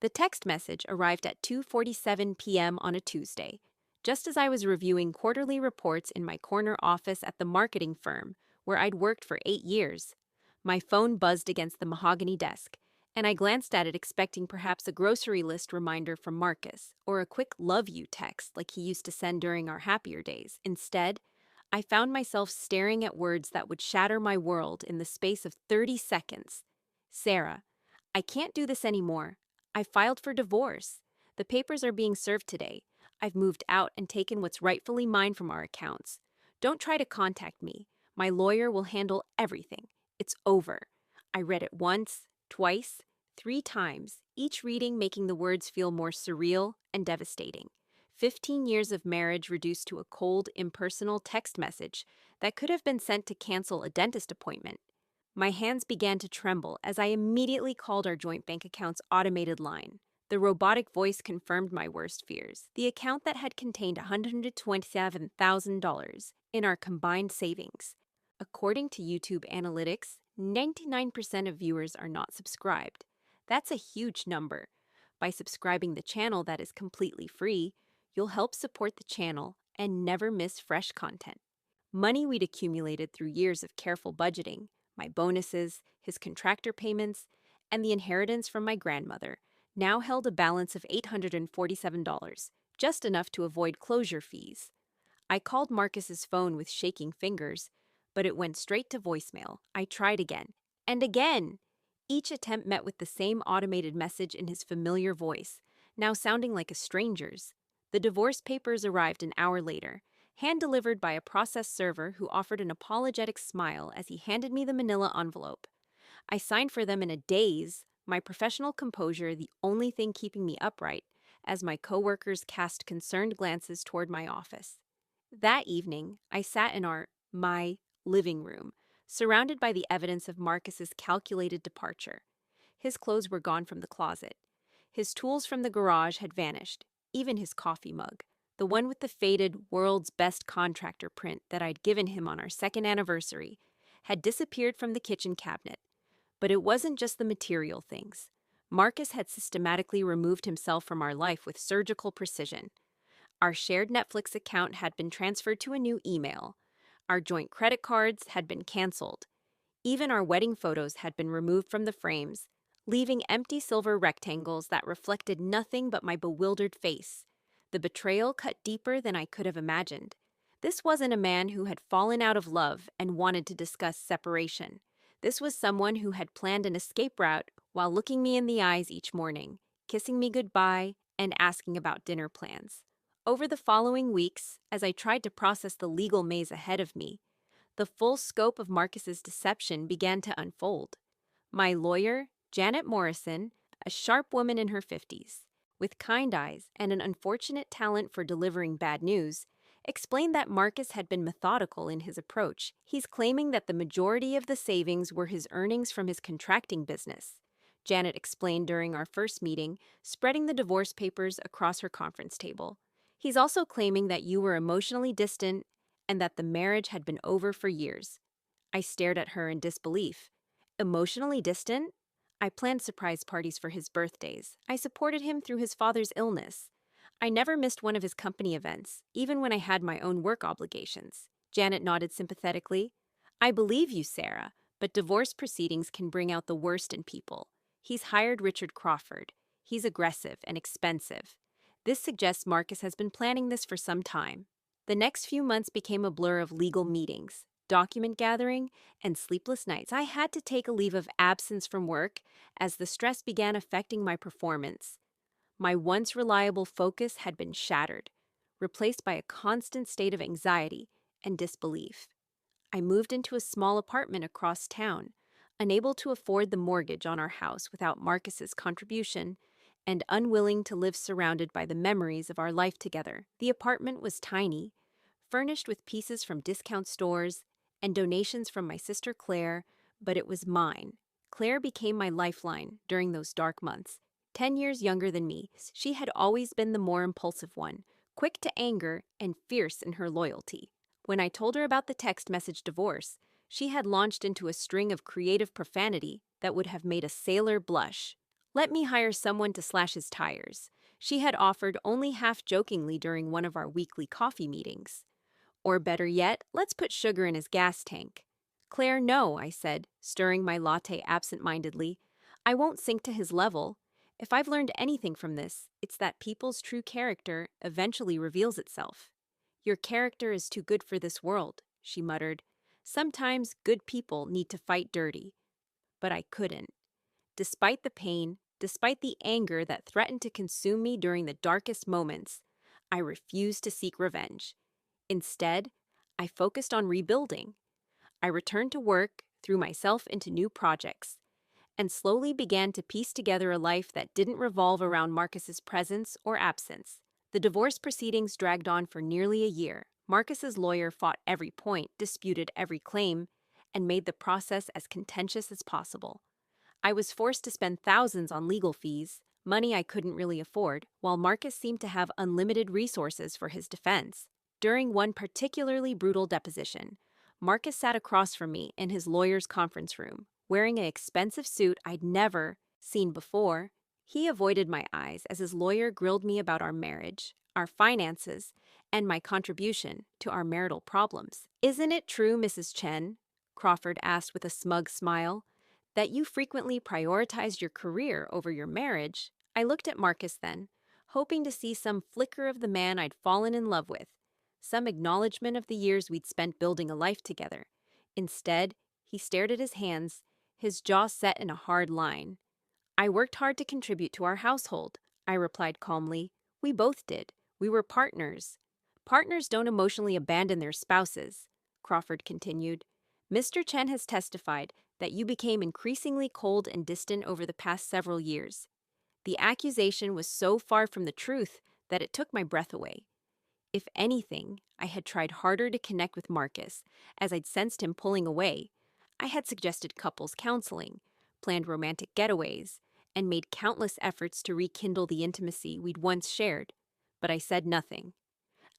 The text message arrived at 2:47 p.m. on a Tuesday, just as I was reviewing quarterly reports in my corner office at the marketing firm where I'd worked for 8 years. My phone buzzed against the mahogany desk, and I glanced at it expecting perhaps a grocery list reminder from Marcus or a quick love you text like he used to send during our happier days. Instead, I found myself staring at words that would shatter my world in the space of 30 seconds. Sarah, I can't do this anymore. I filed for divorce. The papers are being served today. I've moved out and taken what's rightfully mine from our accounts. Don't try to contact me. My lawyer will handle everything. It's over. I read it once, twice, 3 times, each reading making the words feel more surreal and devastating. 15 years of marriage reduced to a cold, impersonal text message that could have been sent to cancel a dentist appointment. My hands began to tremble as I immediately called our joint bank account's automated line. The robotic voice confirmed my worst fears. The account that had contained $127,000 in our combined savings. According to YouTube analytics, 99% of viewers are not subscribed. That's a huge number. By subscribing the channel that is completely free, you'll help support the channel and never miss fresh content. Money we'd accumulated through years of careful budgeting, my bonuses, his contractor payments, and the inheritance from my grandmother, now held a balance of $847, just enough to avoid closure fees. I called Marcus's phone with shaking fingers, but it went straight to voicemail. I tried again, and again. Each attempt met with the same automated message in his familiar voice, now sounding like a stranger's. The divorce papers arrived an hour later, hand-delivered by a process server who offered an apologetic smile as he handed me the manila envelope. I signed for them in a daze, my professional composure the only thing keeping me upright, as my coworkers cast concerned glances toward my office. That evening, I sat in my living room, surrounded by the evidence of Marcus's calculated departure. His clothes were gone from the closet. His tools from the garage had vanished, even his coffee mug, the one with the faded "World's Best Contractor" print that I'd given him on our second anniversary, had disappeared from the kitchen cabinet. But it wasn't just the material things. Marcus had systematically removed himself from our life with surgical precision. Our shared Netflix account had been transferred to a new email. Our joint credit cards had been canceled. Even our wedding photos had been removed from the frames, leaving empty silver rectangles that reflected nothing but my bewildered face. The betrayal cut deeper than I could have imagined. This wasn't a man who had fallen out of love and wanted to discuss separation. This was someone who had planned an escape route while looking me in the eyes each morning, kissing me goodbye, and asking about dinner plans. Over the following weeks, as I tried to process the legal maze ahead of me, the full scope of Marcus's deception began to unfold. My lawyer, Janet Morrison, a sharp woman in her 50s, with kind eyes and an unfortunate talent for delivering bad news, explained that Marcus had been methodical in his approach. He's claiming that the majority of the savings were his earnings from his contracting business, Janet explained during our first meeting, spreading the divorce papers across her conference table. He's also claiming that you were emotionally distant and that the marriage had been over for years. I stared at her in disbelief. Emotionally distant? I planned surprise parties for his birthdays. I supported him through his father's illness. I never missed one of his company events, even when I had my own work obligations. Janet nodded sympathetically. I believe you, Sarah, but divorce proceedings can bring out the worst in people. He's hired Richard Crawford. He's aggressive and expensive. This suggests Marcus has been planning this for some time. The next few months became a blur of legal meetings, document gathering, and sleepless nights. I had to take a leave of absence from work as the stress began affecting my performance. My once reliable focus had been shattered, replaced by a constant state of anxiety and disbelief. I moved into a small apartment across town, unable to afford the mortgage on our house without Marcus's contribution, and unwilling to live surrounded by the memories of our life together. The apartment was tiny, furnished with pieces from discount stores and donations from my sister Claire, but it was mine. Claire became my lifeline during those dark months. 10 years younger than me, she had always been the more impulsive one, quick to anger and fierce in her loyalty. When I told her about the text message divorce, she had launched into a string of creative profanity that would have made a sailor blush. Let me hire someone to slash his tires, she had offered only half jokingly during one of our weekly coffee meetings. Or better yet, let's put sugar in his gas tank. Claire, no, I said, stirring my latte absent-mindedly. I won't sink to his level. If I've learned anything from this, it's that people's true character eventually reveals itself. Your character is too good for this world, she muttered. Sometimes good people need to fight dirty. But I couldn't. Despite the pain, despite the anger that threatened to consume me during the darkest moments, I refused to seek revenge. Instead, I focused on rebuilding. I returned to work, threw myself into new projects, and slowly began to piece together a life that didn't revolve around Marcus's presence or absence. The divorce proceedings dragged on for nearly a year. Marcus's lawyer fought every point, disputed every claim, and made the process as contentious as possible. I was forced to spend thousands on legal fees, money I couldn't really afford, while Marcus seemed to have unlimited resources for his defense. During one particularly brutal deposition, Marcus sat across from me in his lawyer's conference room, wearing an expensive suit I'd never seen before. He avoided my eyes as his lawyer grilled me about our marriage, our finances, and my contribution to our marital problems. "Isn't it true, Mrs. Chen," Crawford asked with a smug smile, "that you frequently prioritize your career over your marriage?" I looked at Marcus then, hoping to see some flicker of the man I'd fallen in love with, some acknowledgement of the years we'd spent building a life together. Instead, he stared at his hands, his jaw set in a hard line. "I worked hard to contribute to our household," I replied calmly. "We both did. We were partners." "Partners don't emotionally abandon their spouses," Crawford continued. "Mr. Chen has testified that you became increasingly cold and distant over the past several years. The accusation was so far from the truth that it took my breath away. If anything, I had tried harder to connect with Marcus, as I'd sensed him pulling away. I had suggested couples counseling, planned romantic getaways, and made countless efforts to rekindle the intimacy we'd once shared. But I said nothing.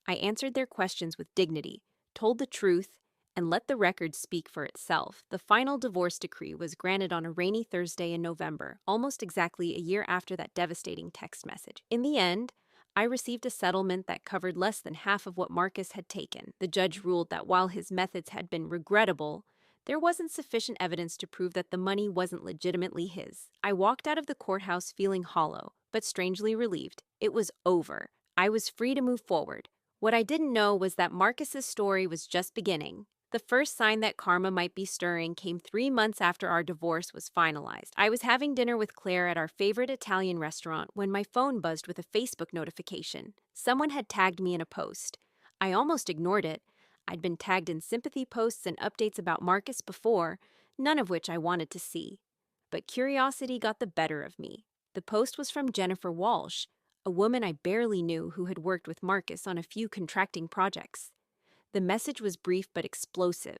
I answered their questions with dignity, told the truth, and let the record speak for itself. The final divorce decree was granted on a rainy Thursday in November, almost exactly a year after that devastating text message. In the end, I received a settlement that covered less than half of what Marcus had taken. The judge ruled that while his methods had been regrettable, there wasn't sufficient evidence to prove that the money wasn't legitimately his. I walked out of the courthouse feeling hollow, but strangely relieved. It was over. I was free to move forward. What I didn't know was that Marcus's story was just beginning. The first sign that karma might be stirring came 3 months after our divorce was finalized. I was having dinner with Claire at our favorite Italian restaurant when my phone buzzed with a Facebook notification. Someone had tagged me in a post. I almost ignored it. I'd been tagged in sympathy posts and updates about Marcus before, none of which I wanted to see. But curiosity got the better of me. The post was from Jennifer Walsh, a woman I barely knew who had worked with Marcus on a few contracting projects. The message was brief but explosive.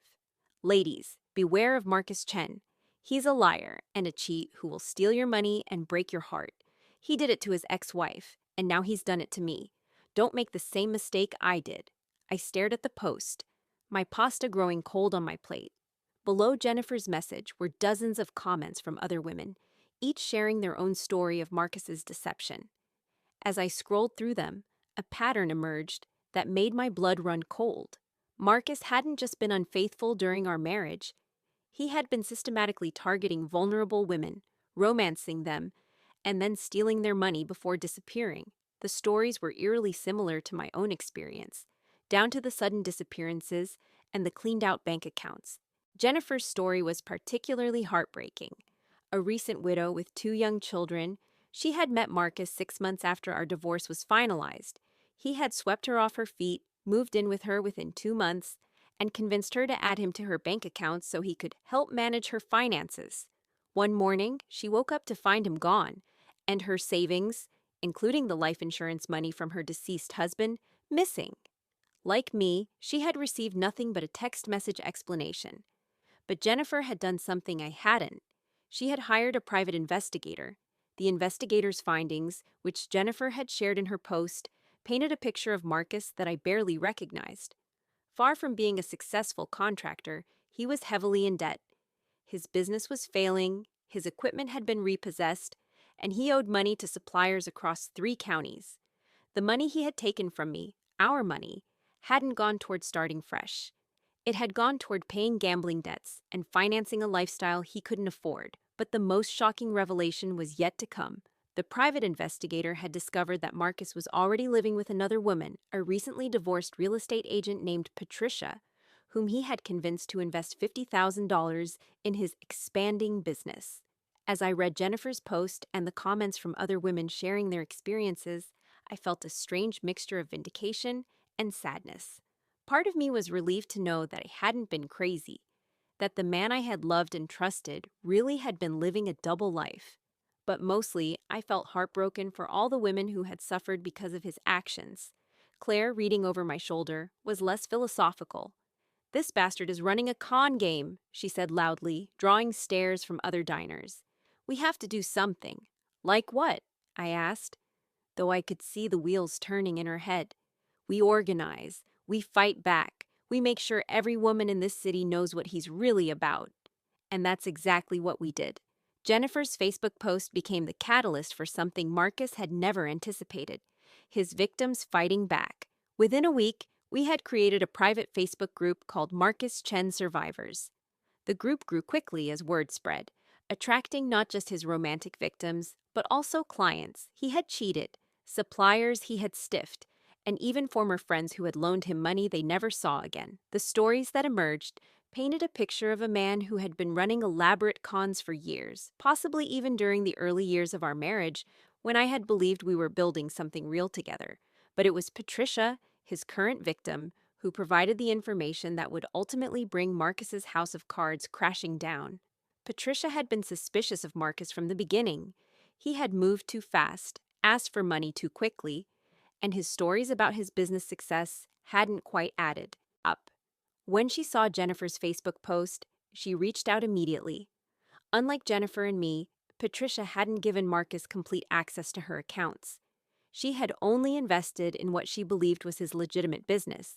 "Ladies, beware of Marcus Chen. He's a liar and a cheat who will steal your money and break your heart. He did it to his ex-wife, and now he's done it to me. Don't make the same mistake I did." I stared at the post, my pasta growing cold on my plate. Below Jennifer's message were dozens of comments from other women, each sharing their own story of Marcus's deception. As I scrolled through them, a pattern emerged that made my blood run cold. Marcus hadn't just been unfaithful during our marriage. He had been systematically targeting vulnerable women, romancing them, and then stealing their money before disappearing. The stories were eerily similar to my own experience, down to the sudden disappearances and the cleaned-out bank accounts. Jennifer's story was particularly heartbreaking. A recent widow with 2 young children, she had met Marcus 6 months after our divorce was finalized. He had swept her off her feet, moved in with her within 2 months, and convinced her to add him to her bank accounts so he could help manage her finances. One morning, she woke up to find him gone, and her savings, including the life insurance money from her deceased husband, missing. Like me, she had received nothing but a text message explanation. But Jennifer had done something I hadn't. She had hired a private investigator. The investigator's findings, which Jennifer had shared in her post, painted a picture of Marcus that I barely recognized. Far from being a successful contractor, he was heavily in debt. His business was failing, his equipment had been repossessed, and he owed money to suppliers across 3 counties. The money he had taken from me, our money, hadn't gone toward starting fresh. It had gone toward paying gambling debts and financing a lifestyle he couldn't afford. But the most shocking revelation was yet to come. The private investigator had discovered that Marcus was already living with another woman, a recently divorced real estate agent named Patricia, whom he had convinced to invest $50,000 in his expanding business. As I read Jennifer's post and the comments from other women sharing their experiences, I felt a strange mixture of vindication and sadness. Part of me was relieved to know that I hadn't been crazy, that the man I had loved and trusted really had been living a double life. But mostly, I felt heartbroken for all the women who had suffered because of his actions. Claire, reading over my shoulder, was less philosophical. "This bastard is running a con game," she said loudly, drawing stares from other diners. "We have to do something." "Like what?" I asked, though I could see the wheels turning in her head. "We organize. We fight back. We make sure every woman in this city knows what he's really about." And that's exactly what we did. Jennifer's Facebook post became the catalyst for something Marcus had never anticipated: his victims fighting back. Within a week, we had created a private Facebook group called Marcus Chen Survivors. The group grew quickly as word spread, attracting not just his romantic victims, but also clients he had cheated, suppliers he had stiffed, and even former friends who had loaned him money they never saw again. The stories that emerged painted a picture of a man who had been running elaborate cons for years, possibly even during the early years of our marriage, when I had believed we were building something real together. But it was Patricia, his current victim, who provided the information that would ultimately bring Marcus's house of cards crashing down. Patricia had been suspicious of Marcus from the beginning. He had moved too fast, asked for money too quickly, and his stories about his business success hadn't quite added up. When she saw Jennifer's Facebook post, she reached out immediately. Unlike Jennifer and me, Patricia hadn't given Marcus complete access to her accounts. She had only invested in what she believed was his legitimate business.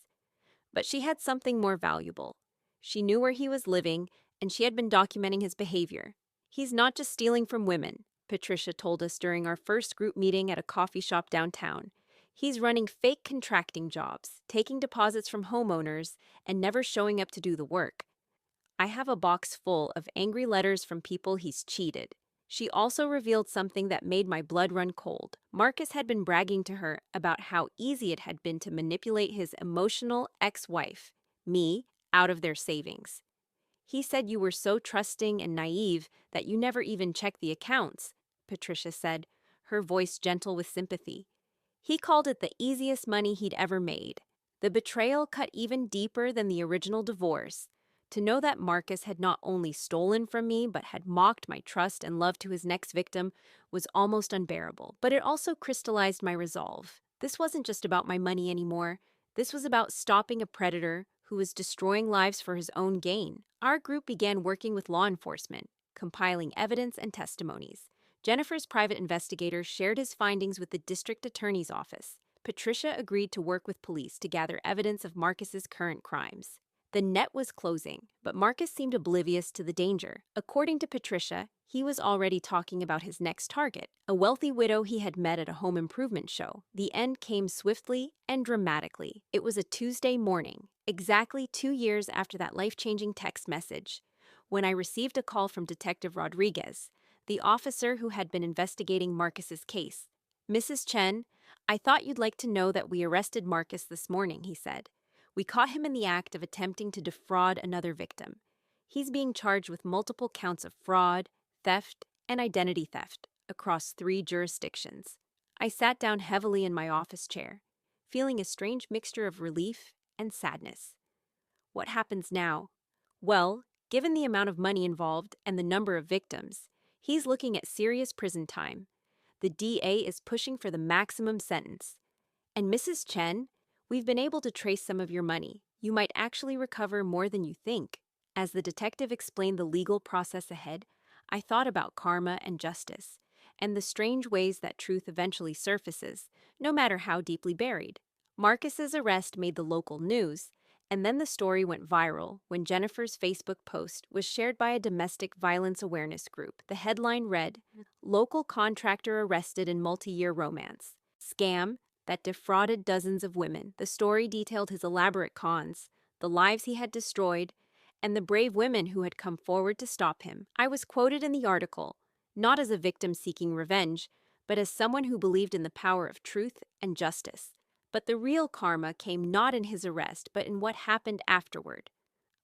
But she had something more valuable. She knew where he was living, and she had been documenting his behavior. "He's not just stealing from women," Patricia told us during our first group meeting at a coffee shop downtown. "He's running fake contracting jobs, taking deposits from homeowners, and never showing up to do the work. I have a box full of angry letters from people he's cheated." She also revealed something that made my blood run cold. Marcus had been bragging to her about how easy it had been to manipulate his emotional ex-wife, me, out of their savings. "He said you were so trusting and naive that you never even checked the accounts," Patricia said, her voice gentle with sympathy. "He called it the easiest money he'd ever made." The betrayal cut even deeper than the original divorce. To know that Marcus had not only stolen from me, but had mocked my trust and love to his next victim was almost unbearable. But it also crystallized my resolve. This wasn't just about my money anymore. This was about stopping a predator who was destroying lives for his own gain. Our group began working with law enforcement, compiling evidence and testimonies. Jennifer's private investigator shared his findings with the district attorney's office. Patricia agreed to work with police to gather evidence of Marcus's current crimes. The net was closing, but Marcus seemed oblivious to the danger. According to Patricia, he was already talking about his next target, a wealthy widow he had met at a home improvement show. The end came swiftly and dramatically. It was a Tuesday morning, exactly 2 years after that life-changing text message, when I received a call from Detective Rodriguez, the officer who had been investigating Marcus's case. "Mrs. Chen, I thought you'd like to know that we arrested Marcus this morning," he said. "We caught him in the act of attempting to defraud another victim. He's being charged with multiple counts of fraud, theft, and identity theft across 3 jurisdictions." I sat down heavily in my office chair, feeling a strange mixture of relief and sadness. What happens now? Well, given the amount of money involved and the number of victims, he's looking at serious prison time. The DA is pushing for the maximum sentence. And Mrs. Chen, we've been able to trace some of your money. You might actually recover more than you think. As the detective explained the legal process ahead, I thought about karma and justice, and the strange ways that truth eventually surfaces, no matter how deeply buried. Marcus's arrest made the local news, And then the story went viral when Jennifer's Facebook post was shared by a domestic violence awareness group. The headline read, "Local contractor arrested in multi-year romance. Scam that defrauded dozens of women." The story detailed his elaborate cons, the lives he had destroyed, and the brave women who had come forward to stop him. I was quoted in the article, not as a victim seeking revenge, but as someone who believed in the power of truth and justice. But the real karma came not in his arrest, but in what happened afterward.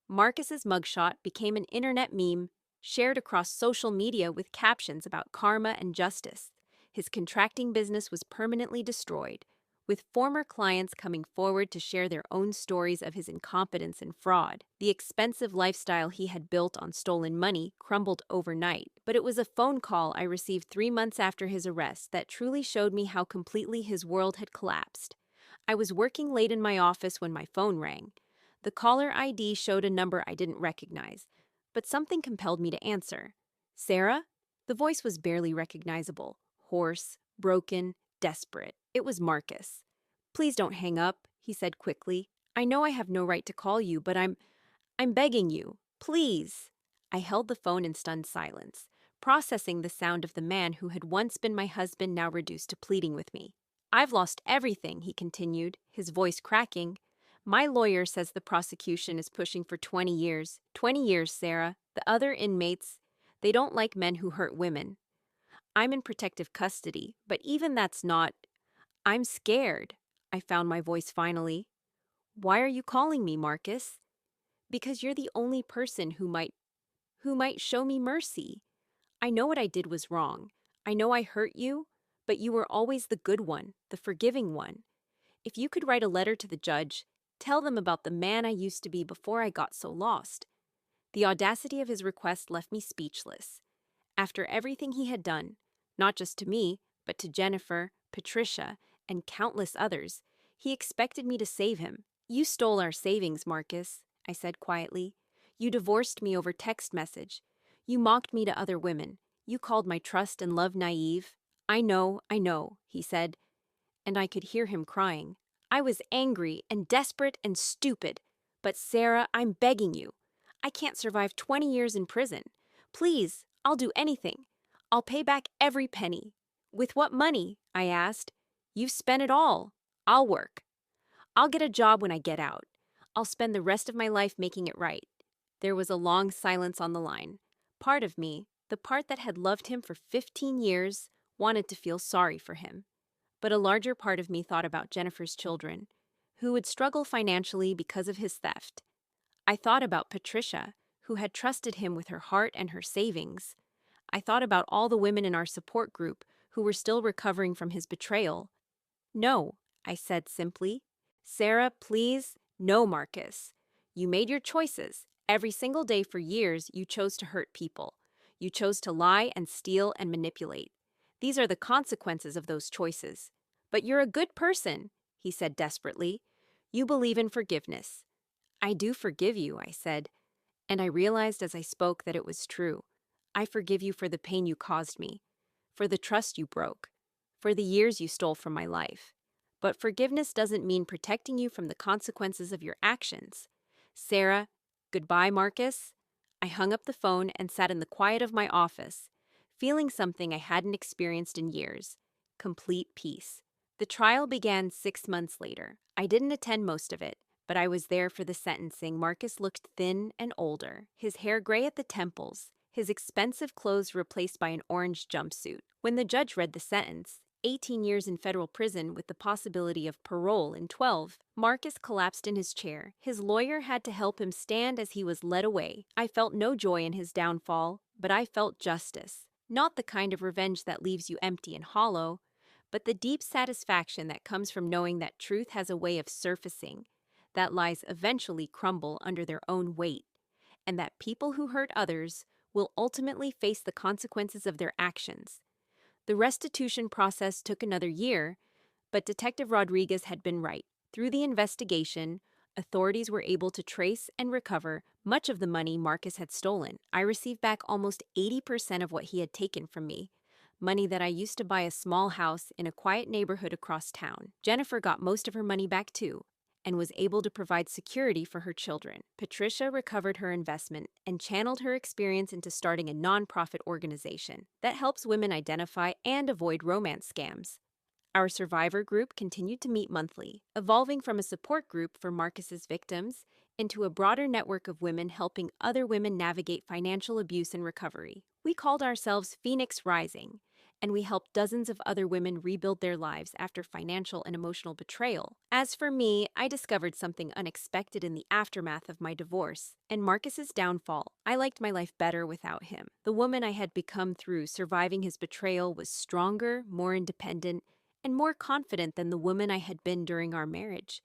Marcus's mugshot became an internet meme shared across social media with captions about karma and justice. His contracting business was permanently destroyed, with former clients coming forward to share their own stories of his incompetence and fraud. The expensive lifestyle he had built on stolen money crumbled overnight, but it was a phone call I received 3 months after his arrest that truly showed me how completely his world had collapsed. I was working late in my office when my phone rang. The caller ID showed a number I didn't recognize, but something compelled me to answer. "Sarah?" The voice was barely recognizable, hoarse, broken, desperate. It was Marcus. "Please don't hang up," he said quickly. "I know I have no right to call you, but I'm begging you. Please." I held the phone in stunned silence, processing the sound of the man who had once been my husband, now reduced to pleading with me. "I've lost everything," he continued, his voice cracking. "My lawyer says the prosecution is pushing for 20 years. 20 years, Sarah. The other inmates, they don't like men who hurt women. I'm in protective custody, but even that's not... I'm scared." I found my voice finally. "Why are you calling me, Marcus?" "Because you're the only person who might show me mercy. I know what I did was wrong. I know I hurt you, but you were always the good one, the forgiving one. If you could write a letter to the judge, tell them about the man I used to be before I got so lost." The audacity of his request left me speechless. After everything he had done, not just to me, but to Jennifer, Patricia, and countless others, he expected me to save him. "You stole our savings, Marcus," I said quietly. "You divorced me over text message. You mocked me to other women. You called my trust and love naive." I know," he said, and I could hear him crying. "I was angry and desperate and stupid. But Sarah, I'm begging you. I can't survive 20 years in prison. Please, I'll do anything. I'll pay back every penny." "With what money?" I asked. "You've spent it all." "I'll work. I'll get a job when I get out. I'll spend the rest of my life making it right." There was a long silence on the line. Part of me, the part that had loved him for 15 years, wanted to feel sorry for him. But a larger part of me thought about Jennifer's children, who would struggle financially because of his theft. I thought about Patricia, who had trusted him with her heart and her savings. I thought about all the women in our support group who were still recovering from his betrayal. "No," I said simply. "Sarah, please, no, Marcus. You made your choices. Every single day for years, you chose to hurt people. You chose to lie and steal and manipulate. These are the consequences of those choices. But you're a good person," he said desperately. "You believe in forgiveness." "I do forgive you," I said, and I realized as I spoke that it was true. "I forgive you for the pain you caused me, for the trust you broke, for the years you stole from my life. But forgiveness doesn't mean protecting you from the consequences of your actions. Sarah, goodbye, Marcus." I hung up the phone and sat in the quiet of my office, feeling something I hadn't experienced in years: complete peace. The trial began 6 months later. I didn't attend most of it, but I was there for the sentencing. Marcus looked thin and older, his hair gray at the temples, his expensive clothes replaced by an orange jumpsuit. When the judge read the sentence, 18 years in federal prison with the possibility of parole in 12, Marcus collapsed in his chair. His lawyer had to help him stand as he was led away. I felt no joy in his downfall, but I felt justice. Not the kind of revenge that leaves you empty and hollow, but the deep satisfaction that comes from knowing that truth has a way of surfacing, that lies eventually crumble under their own weight, and that people who hurt others will ultimately face the consequences of their actions. The restitution process took another year, but Detective Rodriguez had been right. Through the investigation, authorities were able to trace and recover much of the money Marcus had stolen. I received back almost 80% of what he had taken from me, money that I used to buy a small house in a quiet neighborhood across town. Jennifer got most of her money back too, and was able to provide security for her children. Patricia recovered her investment and channeled her experience into starting a nonprofit organization that helps women identify and avoid romance scams. Our survivor group continued to meet monthly, evolving from a support group for Marcus's victims into a broader network of women helping other women navigate financial abuse and recovery. We called ourselves Phoenix Rising, and we helped dozens of other women rebuild their lives after financial and emotional betrayal. As for me, I discovered something unexpected in the aftermath of my divorce and Marcus's downfall. I liked my life better without him. The woman I had become through surviving his betrayal was stronger, more independent, and more confident than the woman I had been during our marriage.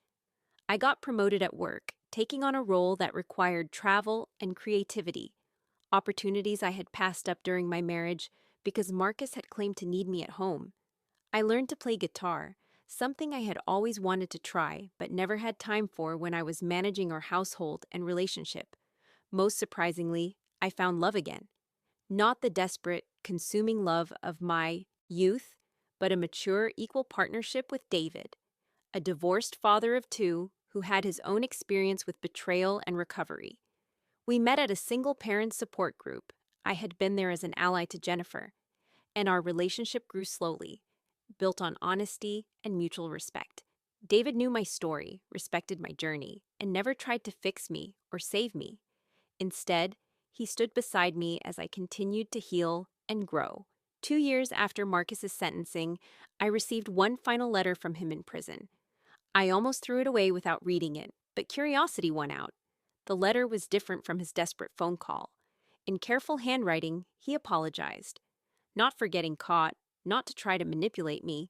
I got promoted at work, taking on a role that required travel and creativity, opportunities I had passed up during my marriage because Marcus had claimed to need me at home. I learned to play guitar, something I had always wanted to try but never had time for when I was managing our household and relationship. Most surprisingly, I found love again. Not the desperate, consuming love of my youth, but a mature, equal partnership with David, a divorced father of two who had his own experience with betrayal and recovery. We met at a single-parent support group. I had been there as an ally to Jennifer, and our relationship grew slowly, built on honesty and mutual respect. David knew my story, respected my journey, and never tried to fix me or save me. Instead, he stood beside me as I continued to heal and grow. 2 years after Marcus's sentencing, I received one final letter from him in prison. I almost threw it away without reading it, but curiosity won out. The letter was different from his desperate phone call. In careful handwriting, he apologized, not for getting caught, not to try to manipulate me,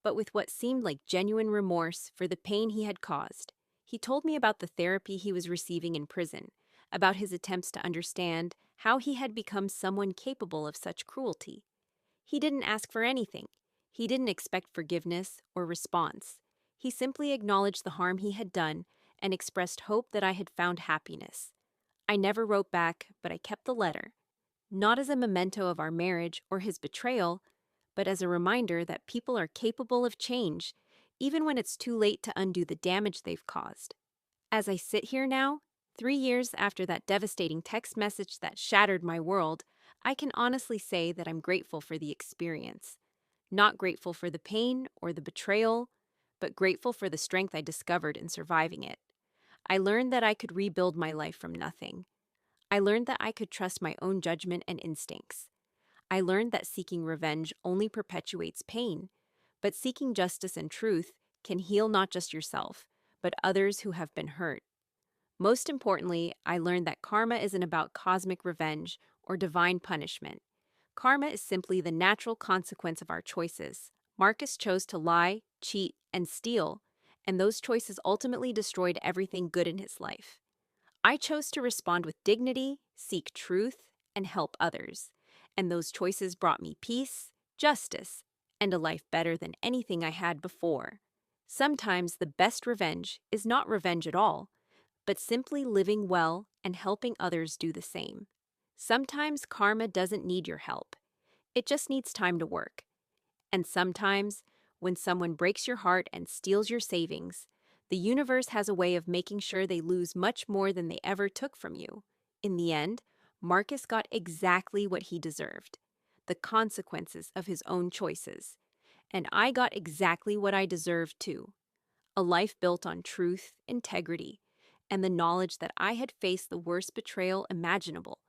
but with what seemed like genuine remorse for the pain he had caused. He told me about the therapy he was receiving in prison, about his attempts to understand how he had become someone capable of such cruelty. He didn't ask for anything. He didn't expect forgiveness or response. He simply acknowledged the harm he had done and expressed hope that I had found happiness. I never wrote back, but I kept the letter, not as a memento of our marriage or his betrayal, but as a reminder that people are capable of change, even when it's too late to undo the damage they've caused. As I sit here now, 3 years after that devastating text message that shattered my world, I can honestly say that I'm grateful for the experience. Not grateful for the pain or the betrayal, but grateful for the strength I discovered in surviving it. I learned that I could rebuild my life from nothing. I learned that I could trust my own judgment and instincts. I learned that seeking revenge only perpetuates pain, but seeking justice and truth can heal not just yourself, but others who have been hurt. Most importantly, I learned that karma isn't about cosmic revenge or divine punishment. Karma is simply the natural consequence of our choices. Marcus chose to lie, cheat, and steal, and those choices ultimately destroyed everything good in his life. I chose to respond with dignity, seek truth, and help others, and those choices brought me peace, justice, and a life better than anything I had before. Sometimes the best revenge is not revenge at all, but simply living well and helping others do the same. Sometimes karma doesn't need your help. It just needs time to work. And sometimes, when someone breaks your heart and steals your savings, the universe has a way of making sure they lose much more than they ever took from you. In the end, Marcus got exactly what he deserved, the consequences of his own choices. And I got exactly what I deserved too, a life built on truth, integrity, and the knowledge that I had faced the worst betrayal imaginable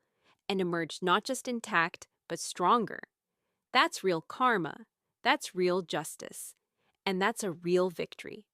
and emerged not just intact, but stronger. That's real karma. That's real justice. And that's a real victory.